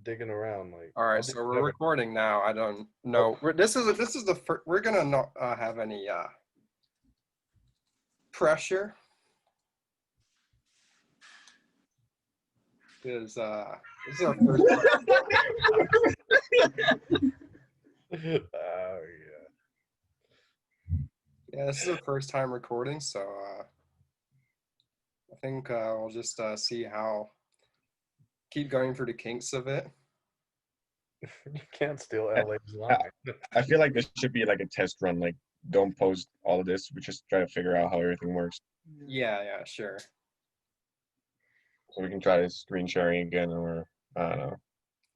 digging around. Like, All right, so we're recording now. I don't know. This is the first. We're gonna not have any pressure because this is our first. Oh yeah. Yeah, this is our first time recording, so I think we'll just see how. Keep going through the kinks of it. You can't steal LA's line. I feel like this should be like a test run. Like, don't post all of this. We just try to figure out how everything works. Yeah, sure. So we can try screen sharing again, or I don't know.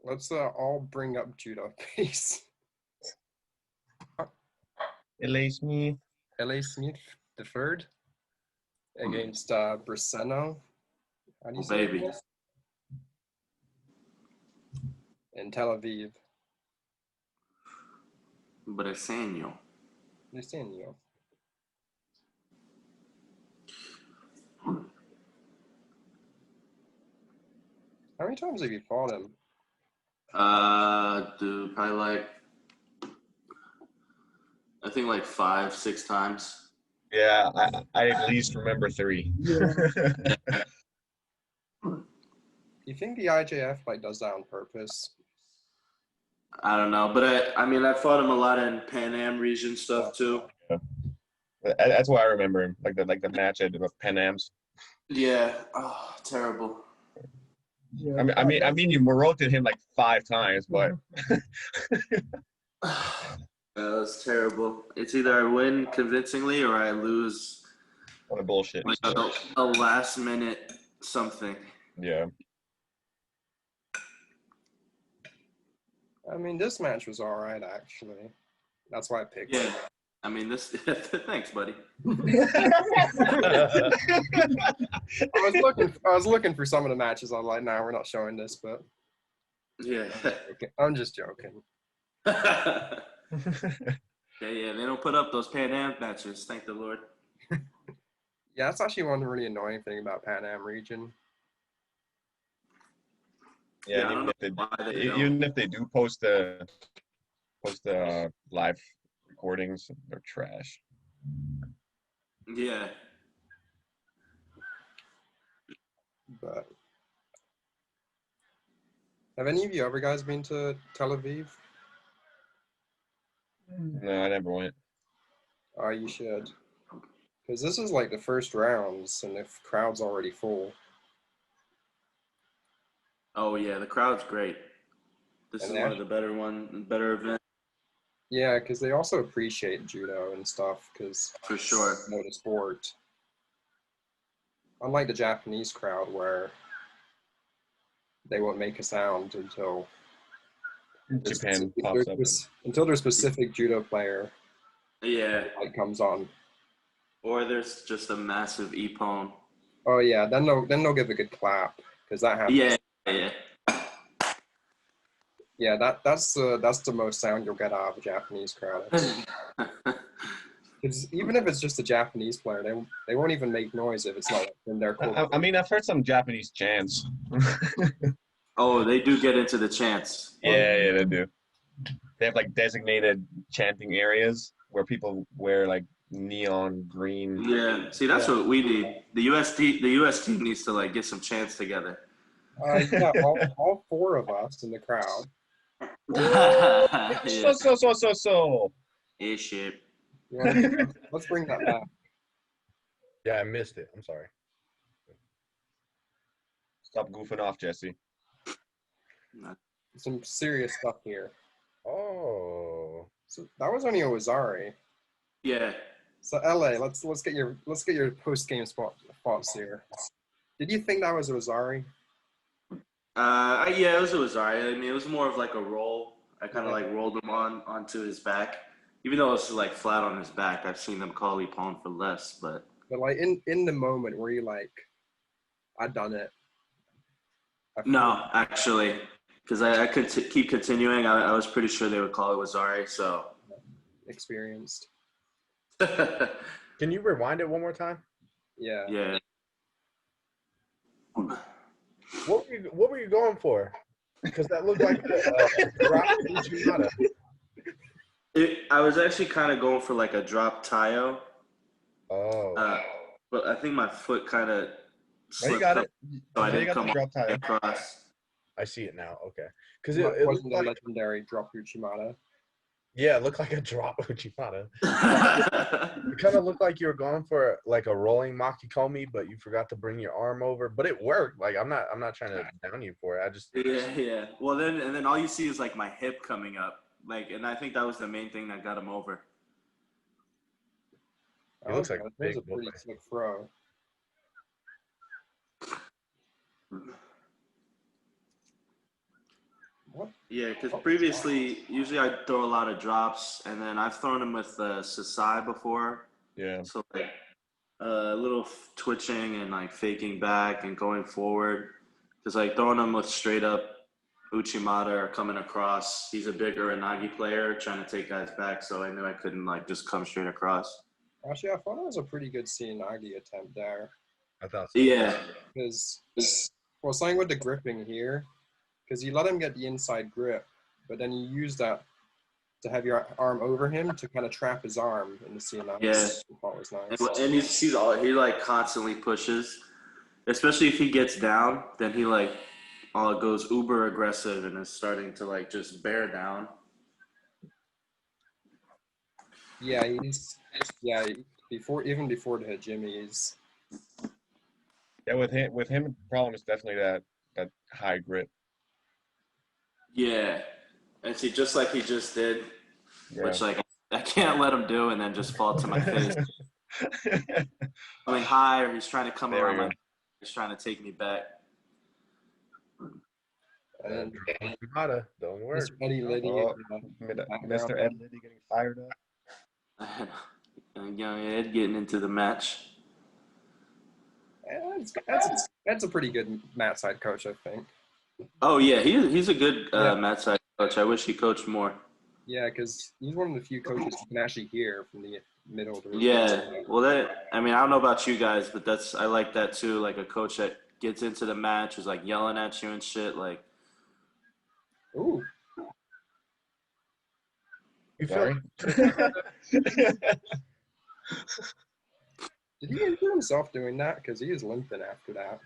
Let's all bring up Judo, please. LA Smith. LA Smith the third against Briseno. How do you say baby. it? In Tel Aviv. Briseno. Briseno. How many times have you fought him? Dude, probably like, I think like 5-6 times. Yeah, I at least remember 3. You think the IJF like does that on purpose? I don't know, but I mean, I fought him a lot in Pan Am region stuff too. Yeah. That's why I remember him, like the match at Pan Am's. Yeah, oh, terrible. Yeah. I mean, you rotated him like 5 times, but That was terrible. It's either I win convincingly or I lose. what a bullshit. Like a last minute something. Yeah. I mean, this match was all right, actually. That's why I picked Yeah. it. I mean, this. Thanks, buddy. I was looking for some of the matches. I'm like, nah, we're not showing this, but Yeah. I'm just joking. Yeah, they don't put up those Pan Am matches. Thank the Lord. Yeah, that's actually one really annoying thing about Pan Am region. Yeah, I don't know why they don't. even if they do post the live recordings, they're trash. Yeah. But have any of you ever guys been to Tel Aviv? No, I never went. Oh, you should. Because this is like the first rounds, and the crowd's already full. Oh yeah, the crowd's great. This is one of the better events. Yeah, because they also appreciate judo and stuff. Because For sure. It's the sport. Unlike the Japanese crowd, where they won't make a sound until Japan pops up. Until their specific judo player Yeah. like comes on. Or there's just a massive ippon. Oh yeah, then they'll give a good clap because that happens. Yeah. Yeah, that's the most sound you'll get out of a Japanese crowd. Because even if it's just a Japanese player, they won't even make noise if it's not in their core. I mean, I've heard some Japanese chants. Oh, they do get into the chants. Yeah, they do. They have like designated chanting areas where people wear like neon green. Yeah, see, that's what we need. The U.S. team needs to like get some chants together. Yeah, all 4 of us in the crowd. Yeah. So. Ish shit. Yeah, let's bring that back. Yeah, I missed it. I'm sorry. Stop goofing off, Jesse. Some serious stuff here. Oh. So that was only Ozari. Yeah. So LA, let's get your post game thoughts here. Did you think that was Ozari? Yeah, it was Ozari. I mean, it was more of like a roll. I kind of like rolled him onto his back, even though it's like flat on his back. I've seen them call ippon for less, but like in the moment where you like, I done it. No, actually, because I could keep continuing. I was pretty sure they would call it Ozari. So experienced. Can you rewind it one more time? Yeah. Yeah. What were you going for? Because that looked like a drop Uchimata. I was actually kind of going for like a drop Tayo, Oh. but I think my foot kind of No, you slipped got up, it. so I No, you didn't got come the drop tire. across. I see it now. Okay. Because That it looked wasn't the like, legendary drop Uchimata. yeah, it looked like a drop Uchimata. It kind of looked like you were going for like a rolling Makikomi, but you forgot to bring your arm over. But it worked. Like I'm not trying to down you for it. I just Yeah. Well, then all you see is like my hip coming up, like, and I think that was the main thing that got him over. He looks like a that was big a pretty boy. sick throw. What? Yeah, because previously, usually I'd throw a lot of drops, and then I've thrown them with Sasai before. Yeah. So like a little twitching and like faking back and going forward. Because like throwing them with straight up Uchimata or coming across, he's a bigger Inagi player trying to take guys back. So I knew I couldn't like just come straight across. Actually, I thought that was a pretty good Cianagi attempt there. I thought so. Yeah. Because, well, something with the gripping here, because you let him get the inside grip, but then you use that to have your arm over him to kind of trap his arm in the Cianagi. Yeah. That was nice. And he like constantly pushes, especially if he gets down, then he like goes uber aggressive and is starting to like just bear down. Yeah, even before the Hajime, he's Yeah, with him, the problem is definitely that high grip. Yeah, and see, just like he just did, Yeah. which like I can't let him do, and then just fall to my face. Coming high, or he's trying to come There around you my. go. He's trying to take me back. and Uchimata don't work. Mr. Eddie Liddy. Oh, background. Mr. Ed Liddy getting fired up. And young Ed getting into the match. That's a pretty good mat side coach, I think. Oh yeah, he's a good match side coach. I wish he coached more. Yeah, because he's one of the few coaches you can actually hear from the middle. Yeah, well, I mean, I don't know about you guys, but I like that too. Like a coach that gets into the match, is like yelling at you and shit. Like, Ooh, You feel Sorry. did he injure himself doing that? Because he was limping after that.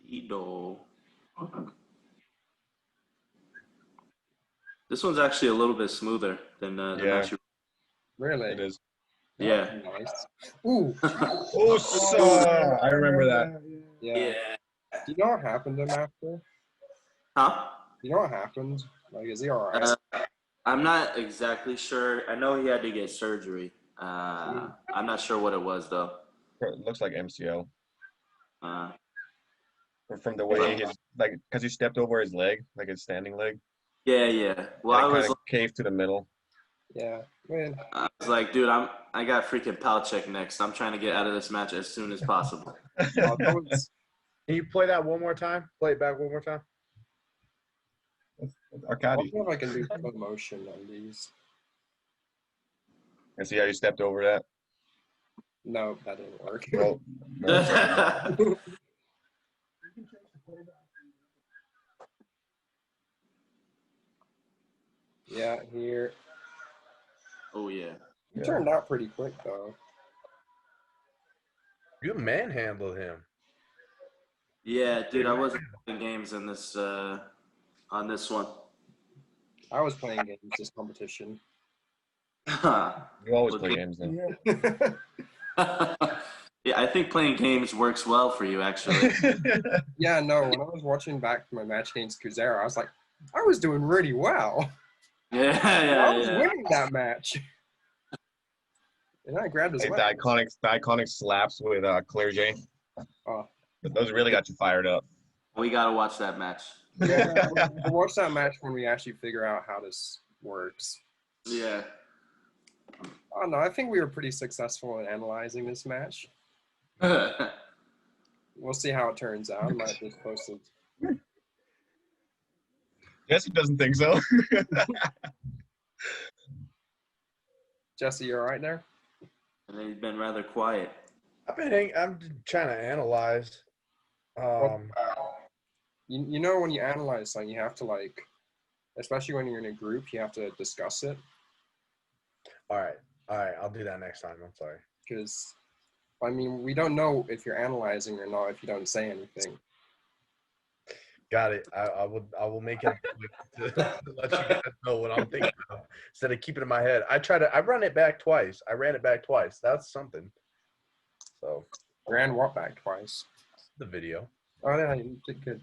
Judo. This one's actually a little bit smoother than the Yeah. match. Really? It is. Yeah. Nice. Ooh. Oh, I remember that. Yeah. Do you know what happened to him after? Huh? Do you know what happened? Like, is he all right? I'm not exactly sure. I know he had to get surgery. I'm not sure what it was though. It looks like MCL. Uh, Or from the way because he stepped over his leg, like his standing leg. yeah. Well, And I it was kind of caved to the middle. Yeah. Man. like, dude, I got freaking Palchek next. I'm trying to get out of this match as soon as possible. That was, Can you play that one more time? Play it back one more time. I Arcadi. wonder if I can do slow motion on these. And see how you stepped over that? No, that didn't work. Well, no. Yeah, here. Oh yeah. He turned out pretty quick though. You manhandled him. Yeah, dude, I wasn't playing games in this on this one. I was playing games this competition. You always play games then. Yeah, I think playing games works well for you, actually. Yeah, no, when I was watching back my match against Kuzera, I was like, I was doing really well. I was winning that match. And I grabbed his Hey, the leg. iconic slaps with Claire Jayne. Oh. Those really got you fired up. We gotta watch that match. Yeah, we'll watch that match when we actually figure out how this works. Yeah. Oh, no, I think we were pretty successful in analyzing this match. We'll see how it turns out. I might just post it. Jesse doesn't think so. Jesse, you all right there? And he's been rather quiet. I'm trying to analyze. You know, when you analyze something, you have to like, especially when you're in a group, you have to discuss it. All right. I'll do that next time. I'm sorry. Because, I mean, we don't know if you're analyzing or not if you don't say anything. Got it. I will make it to let you guys know what I'm thinking of instead of keeping it in my head. I run it back twice. I ran it back twice. That's something. So Ran what back twice? the video. Oh yeah, you did good.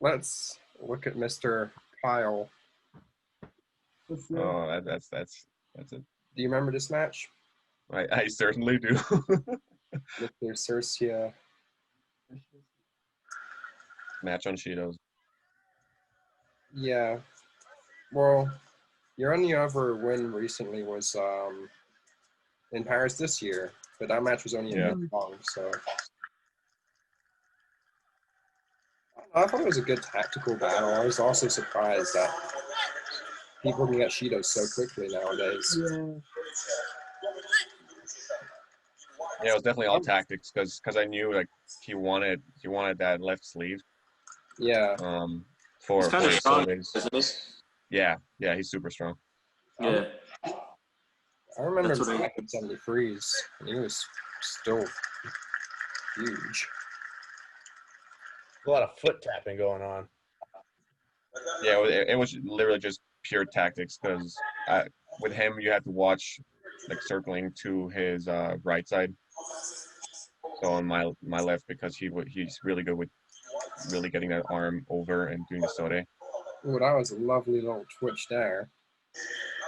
Let's look at Mr. Kyle. Oh, that's it. Do you remember this match? I certainly do. Mr. Cercia. Match on Cheetos. Yeah. Well, your only other win recently was in Paris this year, but that match was only a minute long, so. I thought it was a good tactical battle. I was also surprised that people can get Shido so quickly nowadays. Yeah, it was definitely all tactics because I knew like he wanted that left sleeve. Yeah. For He's kind of his strong, solos. isn't he? Yeah, he's super strong. Yeah. I remember That's what back in 73s, and he was still huge. A lot of foot tapping going on. Yeah, it was literally just pure tactics because with him you had to watch like circling to his right side. So on my left because he's really good with really getting that arm over and doing the sode. Ooh, that was a lovely little twitch there.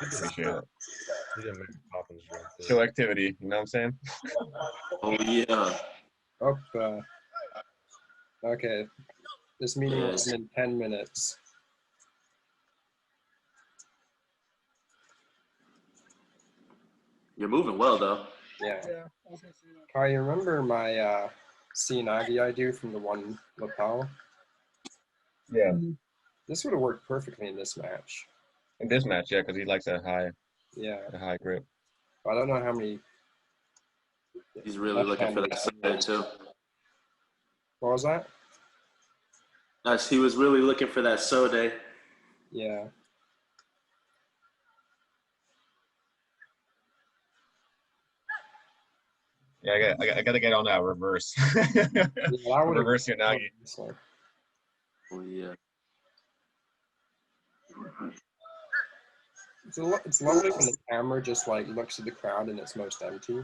Appreciate it. He didn't make Poppins drink. Show activity, you know what I'm saying? Oh yeah. Okay. This meeting was in 10 minutes. You're moving well though. Yeah. Kai, you remember my Cianagi I do from the one lapel? Yeah. This would have worked perfectly in this match. In this match, yeah, because he likes a high grip. I don't know how many. He's really looking for that sode too. What was that? Nice. He was really looking for that sode. Yeah. Yeah, I gotta get on that reverse. Reverse Yanagi. Oh yeah. It's lovely when the camera just like looks at the crowd and it's most empty.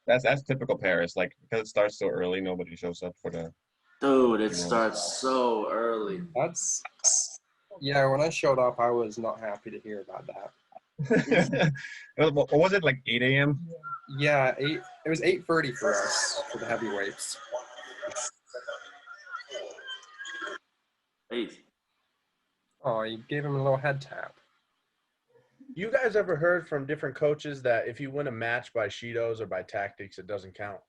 That's typical Paris. Like because it starts so early, nobody shows up for the. Dude, it starts so early. Yeah. When I showed up, I was not happy to hear about that. What was it like 8 a.m.? Yeah, it was 8:30 for us for the heavyweights. 8. Oh, you gave him a little head tap. You guys ever heard from different coaches that if you win a match by Shidos or by tactics, it doesn't count?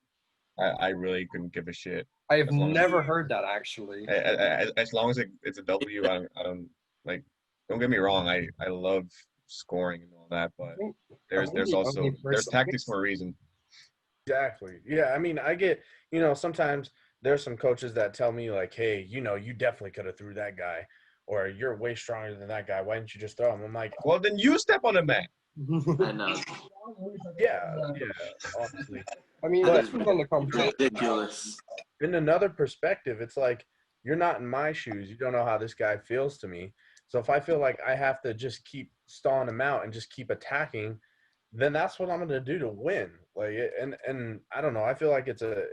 I really couldn't give a shit. I have never heard that actually. As long as it's a W, I don't like. Don't get me wrong. I love scoring and all that, but there's tactics for a reason. Exactly. Yeah. I mean, I get, sometimes there's some coaches that tell me like, hey, you definitely could have threw that guy, or you're way stronger than that guy. Why didn't you just throw him? I'm like, well, then you step on the mat. I know. Yeah, honestly. I mean, But that's on the competition. Ridiculous. In another perspective, it's like you're not in my shoes. You don't know how this guy feels to me. So if I feel like I have to just keep stalling him out and just keep attacking, then that's what I'm going to do to win. Like, and I don't know. I feel like it's a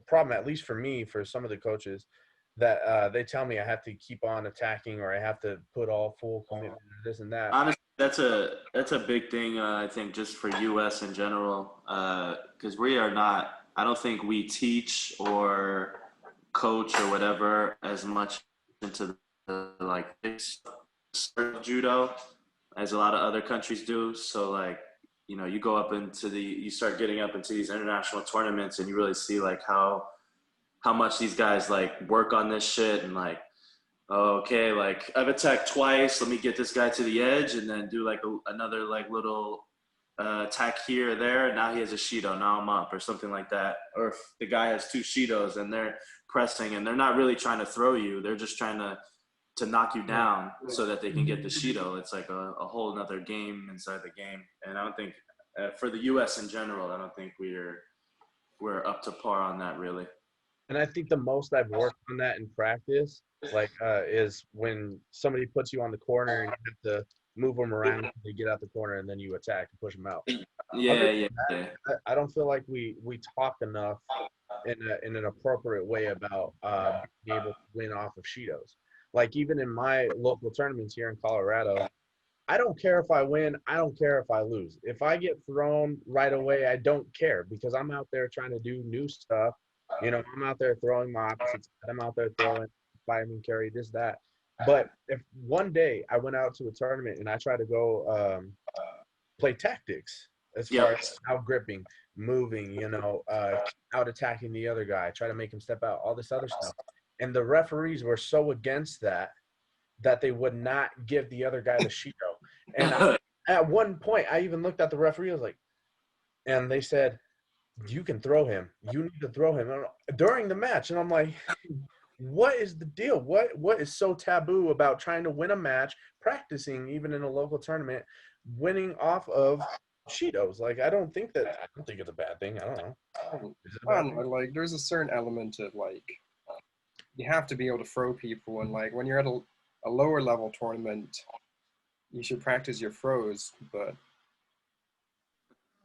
problem, at least for me, for some of the coaches, that they tell me I have to keep on attacking or I have to put all full commitment to this and that. Honestly, that's a big thing. I think just for U.S. in general, because we are not. I don't think we teach or coach or whatever as much into the like judo as a lot of other countries do. So like, you go up you start getting up into these international tournaments and you really see like how much these guys like work on this shit and like, okay, like I've attacked twice. Let me get this guy to the edge and then do like another like little attack here or there. Now he has a Shido. Now I'm up or something like that. Or if the guy has 2 Shidos and they're pressing and they're not really trying to throw you. They're just trying to knock you down so that they can get the Shido. It's like a whole nother game inside the game. And I don't think for the U.S. in general, I don't think we're up to par on that really. And I think the most I've worked on that in practice, is when somebody puts you on the corner and you have to move them around until they get out the corner, and then you attack and push them out. Yeah. I don't feel like we talk enough in an appropriate way about being able to win off of Shidos. Like even in my local tournaments here in Colorado, I don't care if I win. I don't care if I lose. If I get thrown right away, I don't care because I'm out there trying to do new stuff. I'm out there throwing my opposites. I'm out there throwing fireman carry, this, that. But if one day I went out to a tournament and I tried to go play tactics as far as out gripping, moving, out attacking the other guy, try to make him step out, all this other stuff. And the referees were so against that they would not give the other guy the Shido. And at one point, I even looked at the referee. I was like, and they said, you can throw him. You need to throw him during the match. And I'm like, what is the deal? What is so taboo about trying to win a match, practicing even in a local tournament, winning off of Shidos? Like, I don't think it's a bad thing. I don't know. I don't know. Like, there's a certain element of like, you have to be able to throw people, and like when you're at a lower level tournament, you should practice your throws. But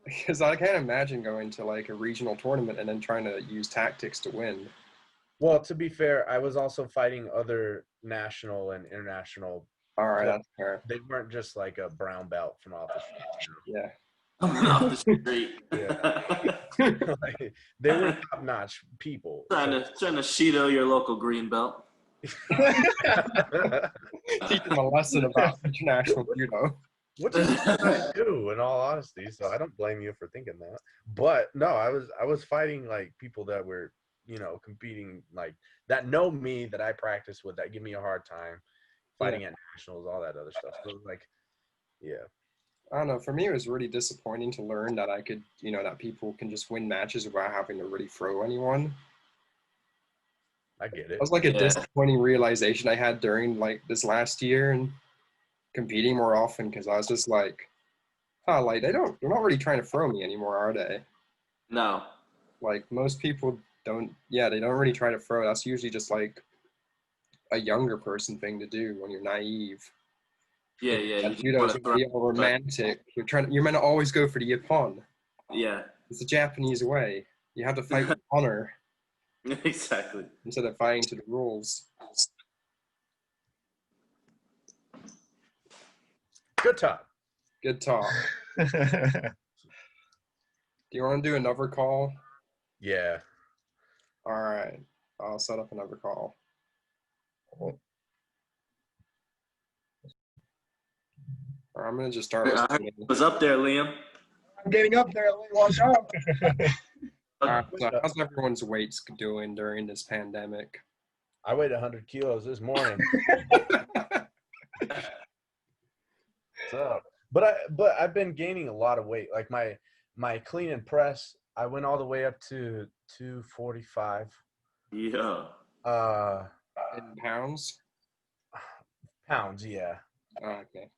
because I can't imagine going to like a regional tournament and then trying to use tactics to win. Well, to be fair, I was also fighting other national and international. All right, that's fair. They weren't just like a brown belt from off the street. Yeah. Off the street. Yeah. Like, they were top-notch people. Trying to Shido your local green belt. Teach them a lesson about international judo. Which is what I do, in all honesty. So I don't blame you for thinking that. But no, I was fighting like people that were, competing, like that know me, that I practice with, that give me a hard time, fighting at nationals, all that other stuff. So it was like, yeah. I don't know. For me, it was really disappointing to learn that I could, that people can just win matches without having to really throw anyone. I get it. It was like a disappointing realization I had during like this last year and competing more often, because I was just like, like they're not really trying to throw me anymore, are they? No. Like most people they don't really try to throw. That's usually just like a younger person thing to do when you're naive. Yeah. Judo is really romantic. You're meant to always go for the ippon. Yeah. It's the Japanese way. You have to fight with honor. Exactly. Instead of fighting to the rules. Good talk. Good talk. Do you want to do another call? Yeah. All right. I'll set up another call. Or I'm going to just start with What's up there, Liam? I'm getting up there. Watch out. So how's everyone's weights doing during this pandemic? I weighed 100 kilos this morning. So, but I've been gaining a lot of weight. Like my clean and press, I went all the way up to 245. Yeah. In pounds? Pounds, yeah. Oh, okay.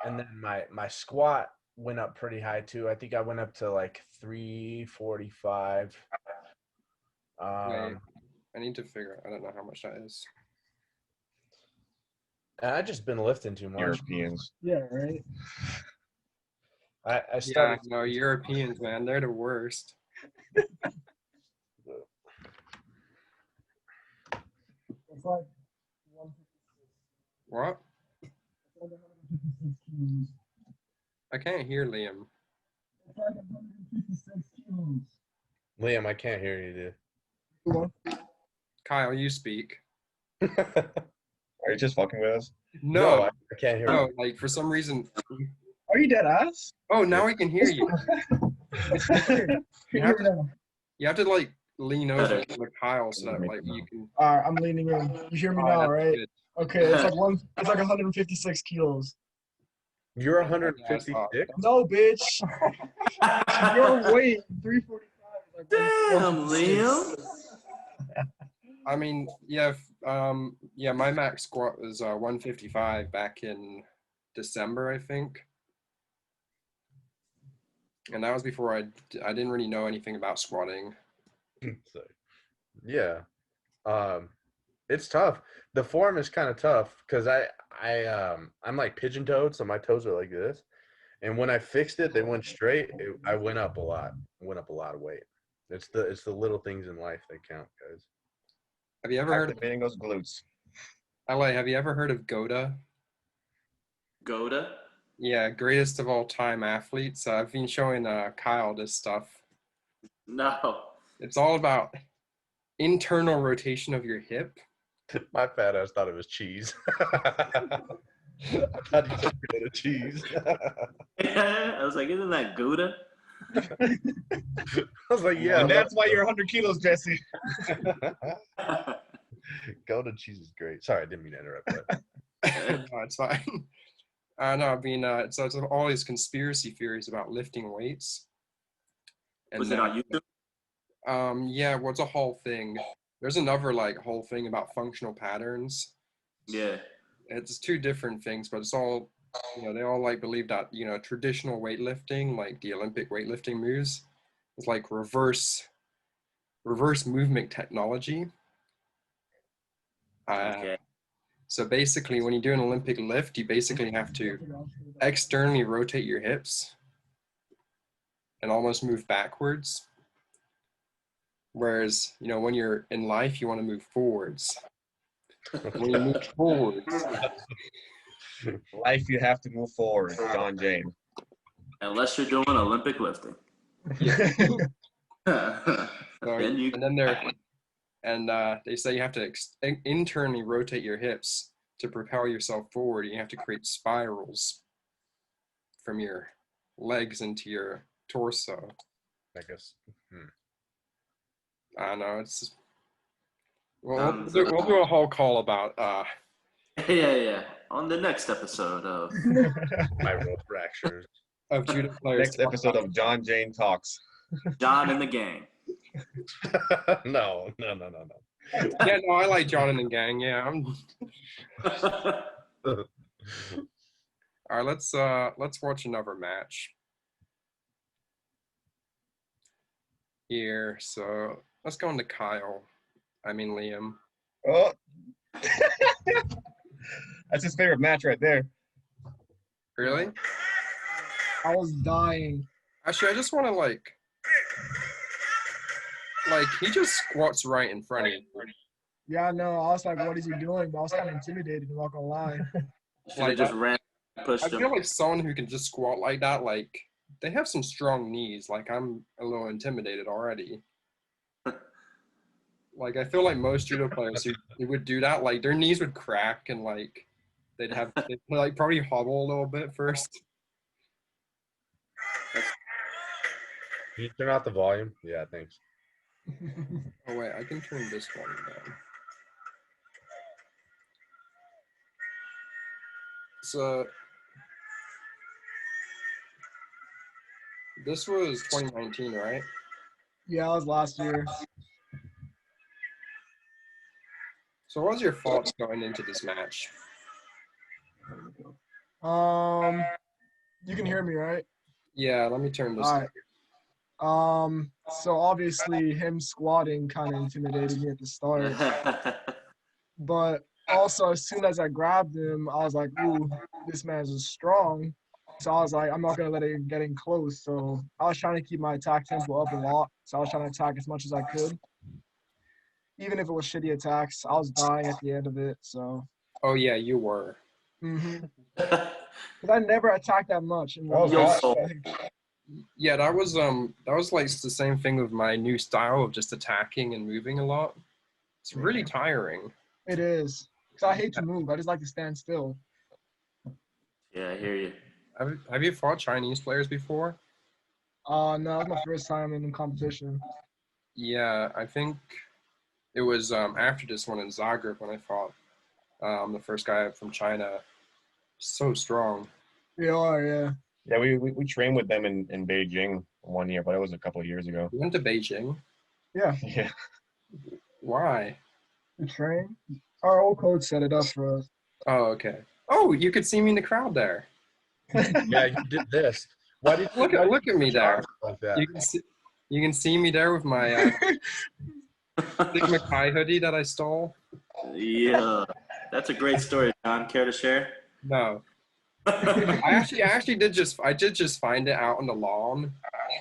And then my squat went up pretty high too. I think I went up to like 345. Wait, I need to figure. I don't know how much that is. I just been lifting too much. Europeans. Yeah, right. I started. Yeah, no, Europeans, man, they're the worst. It's like 156. What? It's like 156 kilos. I can't hear Liam. It's like 156 kilos. Liam, I can't hear you, dude. Kyle, you speak. Are you just fucking with us? No, I can't hear no, you. like for some reason. Are you dead ass? Oh, now I can hear you. You have to, you have to like lean over to Kyle so that like you can. Alright, I'm leaning in. You hear me now, that's right? good. Okay, it's like 156 kilos. You're Yeah, I saw 156? No, bitch. Your weight, 345 is like Damn, 156. Liam. I mean, yeah, yeah, my max squat was 155 back in December, I think. And that was before I didn't really know anything about squatting. So, yeah. It's tough. The form is kind of tough because I'm like pigeon toed, so my toes are like this. And when I fixed it, they went straight. I went up a lot. Went up a lot of weight. It's the little things in life that count, guys. Have you ever heard of Activating those glutes. have you ever heard of Goda? Goda? Yeah, greatest of all time athletes. I've been showing Kyle this stuff. No. It's all about internal rotation of your hip. My fat ass thought it was cheese. I thought you said potato cheese. I was like, isn't that Gouda? I was like, yeah. And that's why you're 100 kilos, Jesse. Golden cheese is great. Sorry, I didn't mean to interrupt that. No, it's fine. No, I mean, it's all these conspiracy theories about lifting weights. And Was it on YouTube? yeah, well, it's a whole thing. There's another like whole thing about functional patterns. Yeah. It's two different things, but it's all, they all like believe that, traditional weightlifting, like the Olympic weightlifting moves, is like reverse movement technology. Okay. So basically, when you do an Olympic lift, you basically have to externally rotate your hips and almost move backwards. Whereas, when you're in life, you want to move forwards. When you move forwards, Life, you have to move forward, Jayne. Unless you're doing Olympic lifting. Then you they say you have to internally rotate your hips to propel yourself forward. You have to create spirals from your legs into your torso. I guess. I know it's. We'll do a whole call about. Yeah. On the next episode of Spiral fractures. Of Judo players. Next episode of Jayne Talks. John and the Gang. No. Yeah, no, I like John and the Gang. Yeah, All right, let's watch another match here. So let's go into Kyle. I mean Liam. Oh, that's his favorite match right there. Really? I was dying. Actually, I just want to like he just squats right in front of you. Yeah, no, I was like, what is he doing? But I was kind of intimidated, I'm not gonna lie. Should have just ran and pushed I him. feel like someone who can just squat like that, like they have some strong knees. Like I'm a little intimidated already. Like I feel like most judo players who would do that, like their knees would crack and like they'd like probably hobble a little bit first. Can you turn out the volume? Yeah, thanks. Oh wait, I can turn this one down. So this was 2019, right? Yeah, it was last year. So what was your thoughts going into this match? You can hear me, right? Yeah, let me turn this All down. right. So obviously him squatting kind of intimidated me at the start, but also as soon as I grabbed him, I was like, ooh, this man's strong. So I was like, I'm not gonna let it get in close. So I was trying to keep my attack tempo up a lot. So I was trying to attack as much as I could. Even if it was shitty attacks, I was dying at the end of it. So. Oh yeah, you were. Because I never attacked that much. Yeah, that was like the same thing with my new style of just attacking and moving a lot. It's really tiring. It is. Because I hate to move. I just like to stand still. Yeah, I hear you. Have you fought Chinese players before? No, that was my first time in competition. Yeah, I think it was after this one in Zagreb when I fought the first guy from China. So strong. They are, yeah. Yeah, we trained with them in Beijing one year, but it was a couple of years ago. You went to Beijing. Yeah, Yeah. Why? we train. Our old coach set it up for us. Oh, okay. Oh, you could see me in the crowd there. Yeah, you did this. Why did Look at me there. like that? You can see me there with my Sigma Chi hoodie that I stole. Yeah, that's a great story, John. Care to share? No, I actually did just find it out on the lawn.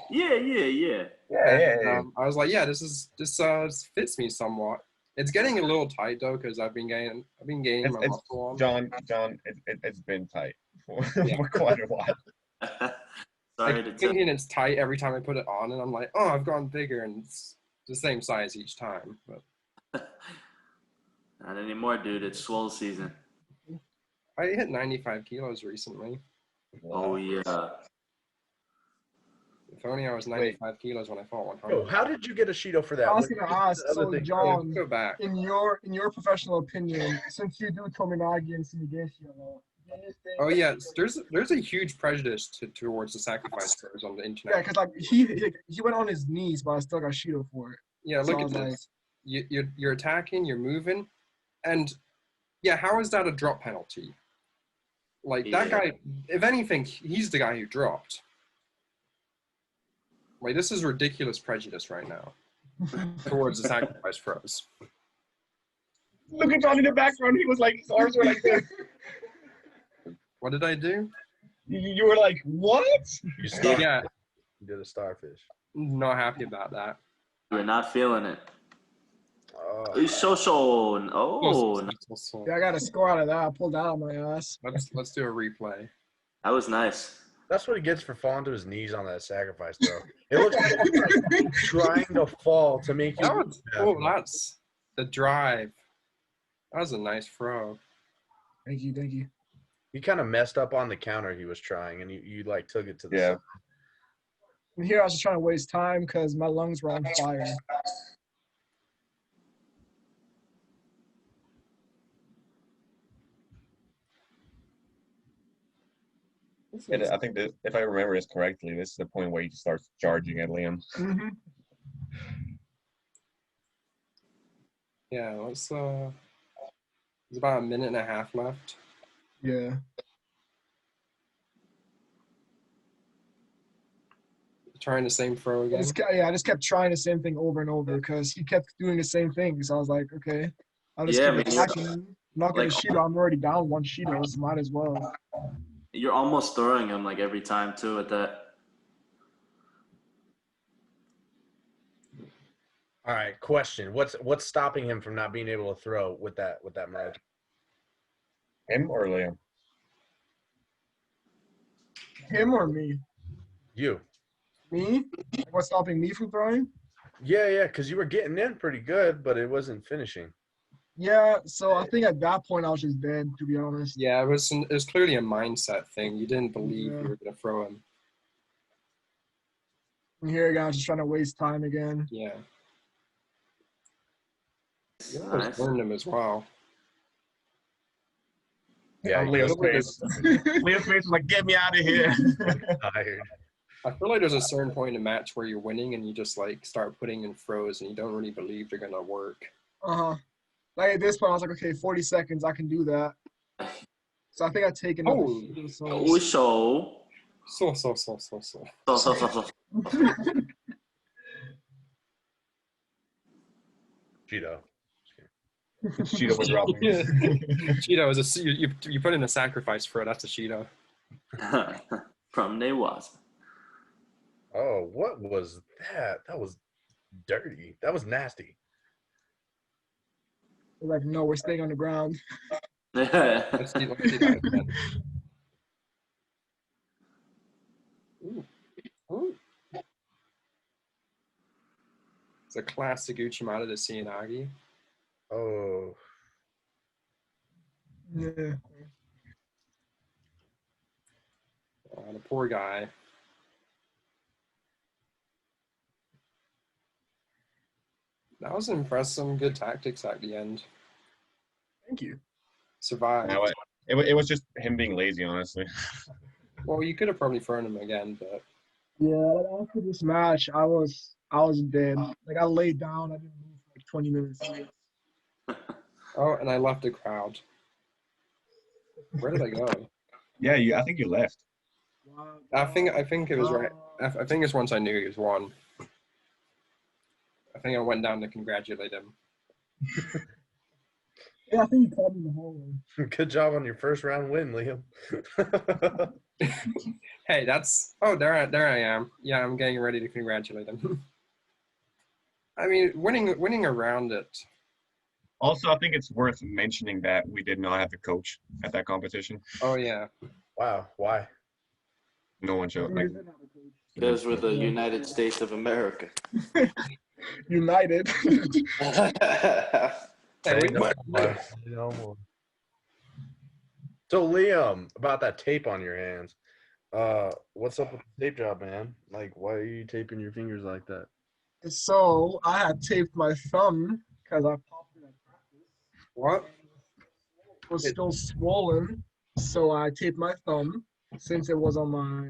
Yeah. Yeah. I was like, yeah, this fits me somewhat. It's getting a little tight though because I've been gaining my It's muscle on. John, it's been tight for, Yeah. for quite a while. Sorry to tell. Thinking it's tight every time I put it on, and I'm like, oh, I've gone bigger, and it's the same size each time. But Not anymore, dude. It's swole season. I hit 95 kilos recently. Oh yeah. If only I was 95 kilos when I fought 100. Yo, how did you get a Shido for that? I was What- gonna ask, the other so thing- John, Go back. in your professional opinion, since you do Tominagi and Sumigeshi a lot, do you think? Oh yeah, there's a huge prejudice towards the sacrifice throws on the Yeah, internet. because like he went on his knees, but I still got Shido for it. Yeah, So look I at was like- this. You're attacking, you're moving, and yeah, how is that a drop penalty? Like that Yeah. guy, if anything, he's the guy who dropped. Like this is ridiculous prejudice right now towards the sacrifice throws. Look at John in the background. He was like, his arms were like this. What did I do? You were like, what? You, star- Yeah, you did a starfish. not happy about that. We're not feeling it. Oh, Oh, no. Yeah, I got a score out of that. I pulled that out of my ass. Let's do a replay. That was nice. that's what he gets for falling to his knees on that sacrifice, though. It looks like he's like trying to fall to make you. That was, oh, that's the drive. That was a nice throw. Thank you. He kind of messed up on the counter he was trying, and you like took it to the Yeah. side. And here I was just trying to waste time because my lungs were on fire. I think that if I remember this correctly, this is the point where he starts charging at Liam. Mm-hmm. Yeah, let's there's about a minute and a half left. Yeah. Trying the same throw I again. just kept trying the same thing over and over because he kept doing the same thing. So I was like, okay, I'll just Yeah, keep I mean, attacking him. I'm not gonna like- Shido. I'm already down one Shido, so might as well. You're almost throwing him like every time too at that. All right, question: What's stopping him from not being able to throw with that merge? Him or Liam? Him or me? You? Me? What's stopping me from throwing? Yeah, because you were getting in pretty good, but it wasn't finishing. Yeah, so I think at that point I was just dead, to be honest. Yeah, it was clearly a mindset thing. You didn't believe Yeah. you were gonna throw him. And here again, I was just trying to waste time again. Yeah. You Nice. almost burned him as well. Yeah, he Leo's was face. Leo's face was like, get me out of here. tired. I feel like there's a certain point in a match where you're winning and you just like start putting in throws and you don't really believe they're gonna work. Uh-huh. Like at this point, I was like, okay, 40 seconds, I can do that. So I think I take another. Oh. So Oh, so. So. Judo. Cheeto was dropping. Cheeto is you put in a sacrifice for it. That's a Cheeto. From Newas. Oh, what was that? That was dirty. That was nasty. we're like, no, we're staying on the ground. Let's see that again. Ooh. Ooh. It's a classic Uchimata to Cianagi. Oh, Yeah. The poor guy. That was impressive. Some good tactics at the end. Thank you. Survived. No, it was just him being lazy, honestly. Well, you could have probably thrown him again, but Yeah, like after this match, I was dead. Like I laid down. I didn't move for like 20 minutes. oh, and I left the crowd. Where did I go? Yeah, I think you left. Wow. I think it was right. I think it's once I knew he was won. I think I went down to congratulate him. Yeah, I think you called me the whole way. Good job on your first round win, Liam. Hey, that's there I am. Yeah, I'm getting ready to congratulate him. I mean, winning around it. Also, I think it's worth mentioning that we did not have a coach at that competition. Oh yeah. Wow, why? No one showed. Like, Because we're the United States of America. United. Hey, They know more. They know more. So Liam, about that tape on your hands, what's up with the tape job, man? Like, why are you taping your fingers like that? So I had taped my thumb because I popped it at practice. what? It was still swollen, so I taped my thumb since it was on my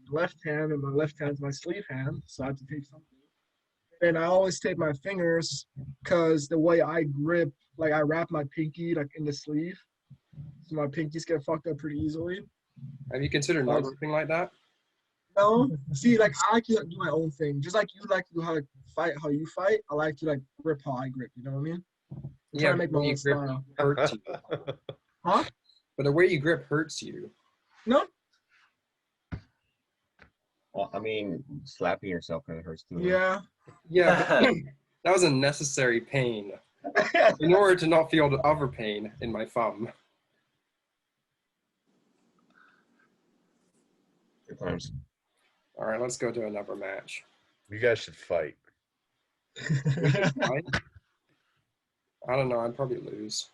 left hand, and my left hand's my sleeve hand, so I had to tape something. And I always tape my fingers because the way I grip, like I wrap my pinky like in the sleeve, so my pinkies get fucked up pretty easily. Have you considered not gripping like that? No, see, like I like to do my own thing, just like you like to how to fight how you fight. I like to like grip how I grip. You know what I mean? I'm trying to make my but own you grip style. hurts you. Huh? But the way you grip hurts you. No? well, I mean, slapping yourself kind of hurts too. Yeah. Yeah, but that was a necessary pain in order to not feel the other pain in my thumb. Good times. All right, let's go to another match. You guys should fight. Right? I don't know. I'd probably lose.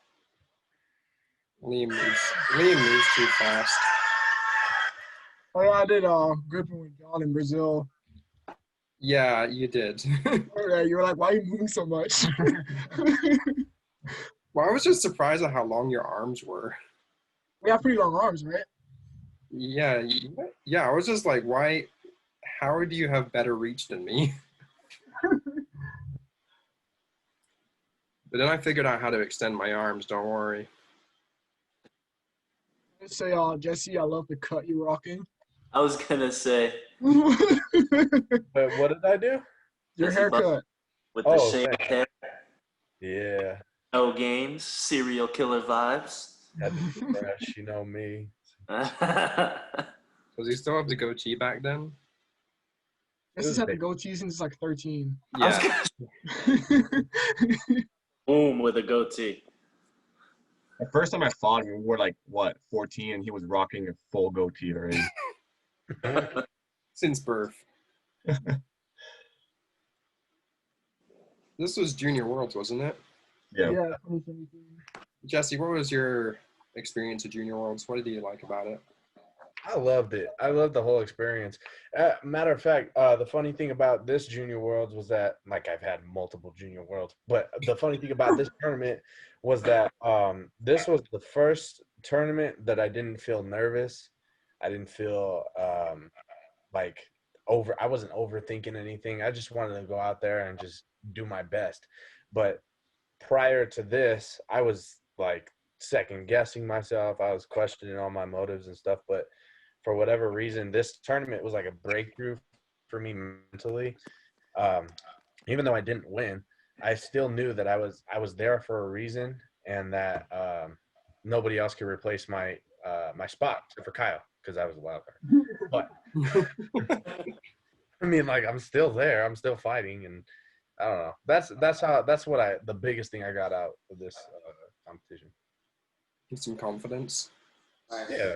Liam moves too fast. Oh yeah, I did gripping with John in Brazil. Yeah, you did. Yeah, you were like, why are you moving so much? Well, I was just surprised at how long your arms were. We have pretty long arms, right? Yeah, yeah. I was just like, why? How do you have better reach than me? But then I figured out how to extend my arms. Don't worry. Let's say, Jesse, I love the cut you rocking. I was gonna say But what did I do? Your haircut. with the Oh, shaved thanks. hair, Yeah, no games, serial killer vibes. had to be fresh. You know me. Does he still have the goatee back then? Jesse's had the goatee since like 13. Yeah. Boom with a goatee. The first time I fought him, we were like, what, 14, and he was rocking a full goatee already. Since birth. This was Junior Worlds, wasn't it? Yeah. Yeah, 2017. Jesse, what was your experience at Junior Worlds? What did you like about it? I loved it. I loved the whole experience. Matter of fact, the funny thing about this Junior Worlds was that, like, I've had multiple Junior Worlds, but the funny thing about this tournament was that this was the first tournament that I didn't feel nervous. I didn't feel like I wasn't overthinking anything. I just wanted to go out there and just do my best. But prior to this, I was like second guessing myself. I was questioning all my motives and stuff, but for whatever reason, this tournament was like a breakthrough for me mentally. Even though I didn't win, I still knew that I was there for a reason, and that nobody else could replace my my spot except for Kyle, because I was a wild card. But I mean, like, I'm still there. I'm still fighting, and I don't know. That's the biggest thing I got out of this competition. Get some confidence. Yeah.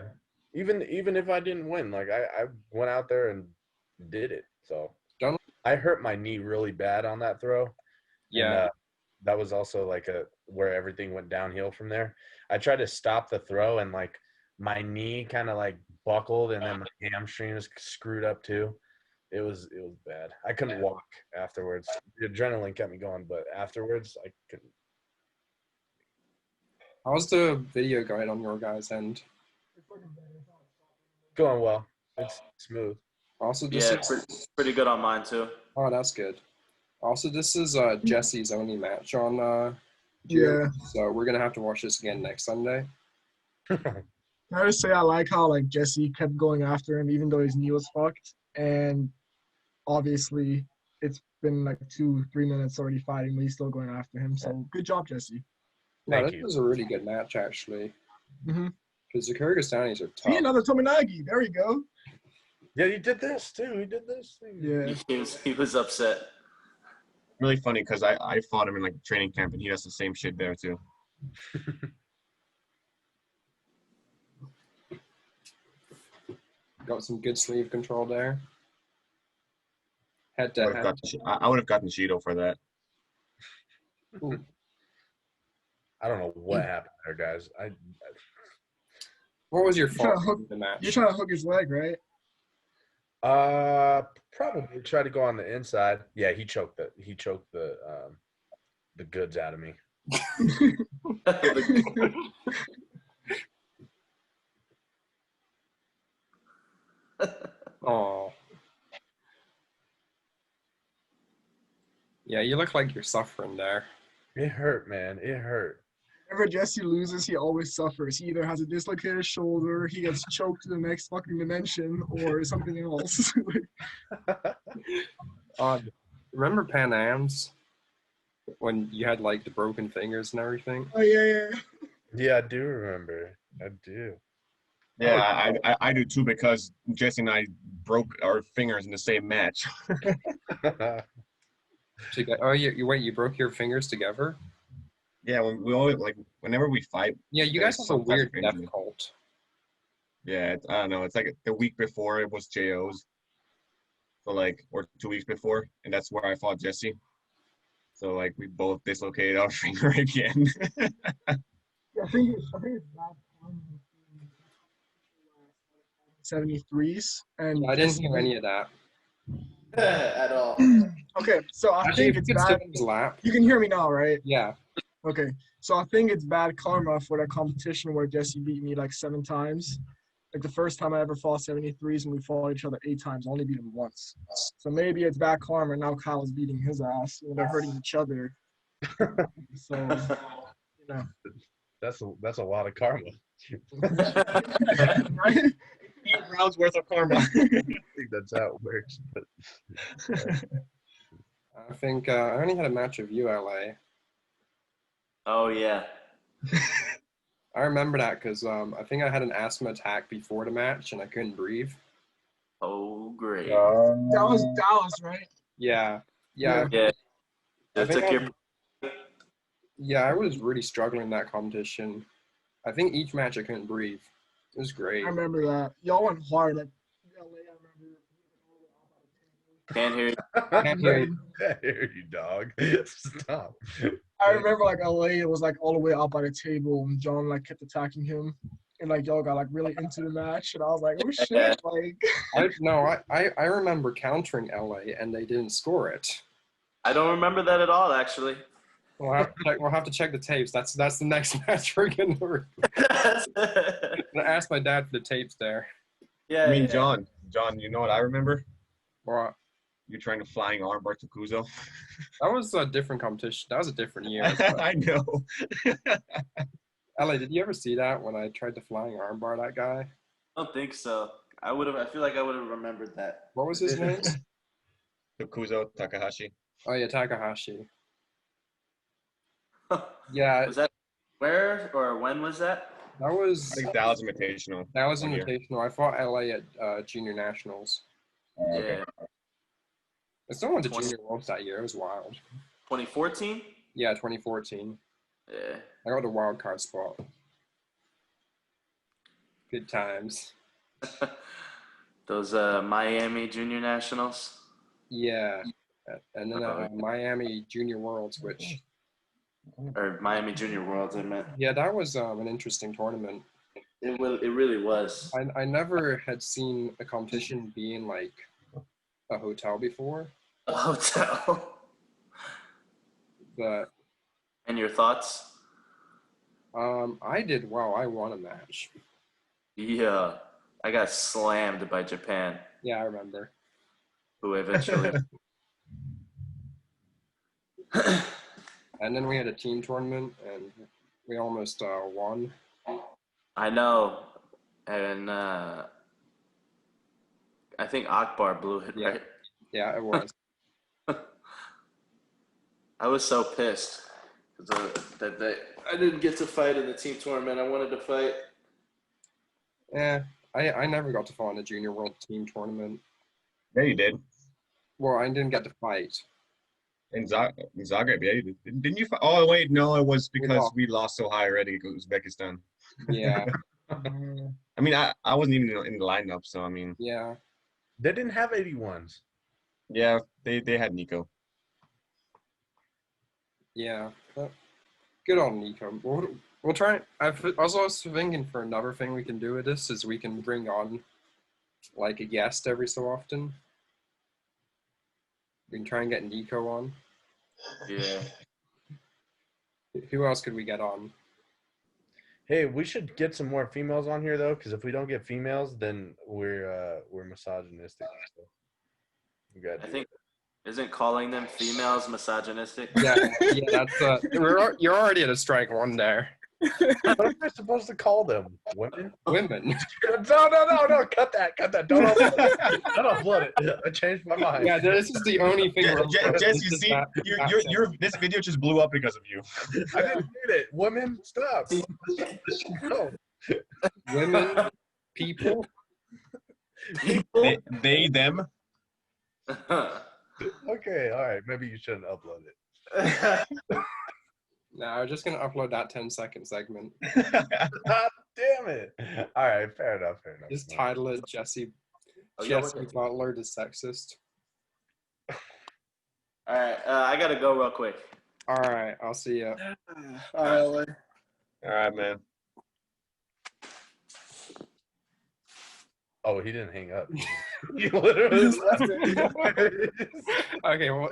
Even if I didn't win, like I went out there and did it. So Don't- I hurt my knee really bad on that throw. Yeah. And, that was also like where everything went downhill from there. I tried to stop the throw, and like my knee kind of like buckled, and then my hamstring was screwed up too. It was bad. I couldn't walk afterwards. The adrenaline kept me going, but afterwards I couldn't. How's the video guide on your guys' end? Going well. It's smooth. Also, this Yeah, is pretty good on mine too. oh, that's good. Also, this is Jesse's only match on Yeah. Judo, so we're gonna have to watch this again next Sunday. I just say I like how like Jesse kept going after him even though his knee was fucked, and obviously it's been like 2-3 minutes already fighting, but he's still going after him. So good job, Jesse. No, Thank this you. was a really good match actually, Mm-hmm. because the Kyrgyzstanis are See, tough. another Tominagi. There you go. Yeah, you did this too. He did this. Yeah. He was upset. Really funny because I fought him in like training camp and he does the same shit there too. Got some good sleeve control there. Head to head. I would have gotten Judo for that. Ooh. I don't know what happened there, guys. What was your trying fault to hook- in the match? You're trying to hook his leg, right? Probably try to go on the inside. Yeah, he choked the goods out of me. Oh. Yeah, you look like you're suffering there. It hurt, man. It hurt. Whenever Jesse loses, he always suffers. He either has a dislocated shoulder, he gets choked to the next fucking dimension, or something else. Remember Pan Am's when you had like the broken fingers and everything? Oh yeah. Yeah, I do remember. I do. Yeah, I do too because Jesse and I broke our fingers in the same match. Oh, you broke your fingers together? Yeah, we always like whenever we fight. Yeah, you there's guys have a some type weird of death injury. cult. Yeah, I don't know. It's like the week before it was JO's, so like or 2 weeks before, and that's where I fought Jesse. So like we both dislocated our finger again. I think it's bad. 73s and I didn't hear any of that. At all. Okay, so I Actually, think if it's you could bad. skip his lap. You can hear me now, right? Yeah. Okay, so I think it's bad karma for that competition where Jesse beat me like 7 times. Like the first time I ever fought 73s and we fought each other 8 times, I only beat him once. So maybe it's bad karma. Now Kyle's beating his ass. They're hurting each other. So, you know. That's a lot of karma. Right? 8 rounds worth of karma. I think that's how it works. But I think I only had a match of you, LA. Oh yeah. I remember that because I think I had an asthma attack before the match and I couldn't breathe. Oh great. That was Dallas, right? Yeah. Yeah. Yeah. I It think took your Yeah, I was really struggling in that competition. I think each match I couldn't breathe. It was great. I remember that. Y'all went hard. Like, LA, I remember. can't hear you. Can't hear you. I hear you, dog. Stop. I remember like LA was like all the way out by the table and John like kept attacking him. And like y'all got like really into the match and I was like, oh shit, like I remember countering LA and they didn't score it. I don't remember that at all, actually. We'll have to check the tapes. That's the next match we're gonna. I asked my dad for the tapes there. Yeah. I mean, yeah. John, you know what I remember? Well, You trying to flying armbar to Kuzo. that was a different competition. That was a different year. I know. LA, did you ever see that when I tried to flying armbar that guy? I don't think so. I feel like I would have remembered that. What was his name? To Kuzo Takahashi. Oh yeah, Takahashi. Yeah, Was that where or when was that? that was I think Dallas Invitational. one year. invitational. I fought LA at Junior Nationals. Okay. Yeah. I still went to Junior Worlds that year. It was wild. 2014? Yeah, 2014. Yeah. I got a wild card spot. Good times. Those Miami Junior Nationals. Yeah, and then Miami Junior Worlds, which Or Miami Junior Worlds, I meant. yeah, that was an interesting tournament. It really was. I never had seen a competition be in like a hotel before, A hotel. but And your thoughts? I did well. I won a match. Yeah. I got slammed by Japan, Yeah, I remember. who eventually. And then we had a team tournament, and we almost won. I know, and I think Akbar blew it, Yeah. right? Yeah, it was. I was so pissed that I didn't get to fight in the team tournament. I wanted to fight. Yeah, I never got to fight in a junior world team tournament. Yeah, you did. Well, I didn't get to fight. In Zagreb, yeah, you did. Didn't you? Oh, wait, no, it was because lost. we lost so high already against Uzbekistan. Yeah, I mean, I wasn't even in the lineup, so I mean, yeah. They didn't have 81s. yeah, they had Nico. Yeah, but good on Nico. We'll try. I was also thinking for another thing we can do with this is we can bring on like a guest every so often. We can try and get Nico on. Yeah. Who else could we get on? Hey, we should get some more females on here though, because if we don't get females, then we're misogynistic. So we got. I think isn't calling them females misogynistic? Yeah, that's you're already at a strike one there. What am I supposed to call them? Women? Women. No! Cut that! Don't upload it. I changed my mind. Yeah, this is the only thing. Jess, you see, this video just blew up because of you. I didn't read it. Women, stop. No. Women, people. They them. Okay, all right. Maybe you shouldn't upload it. No, I'm just gonna upload that 10-second segment. God damn it! All right, fair enough. Just title it Jesse yeah, Butler is sexist. All right, I gotta go real quick. All right, I'll see you. All right, All right, man. Oh, he didn't hang up. He literally left it. Okay, well,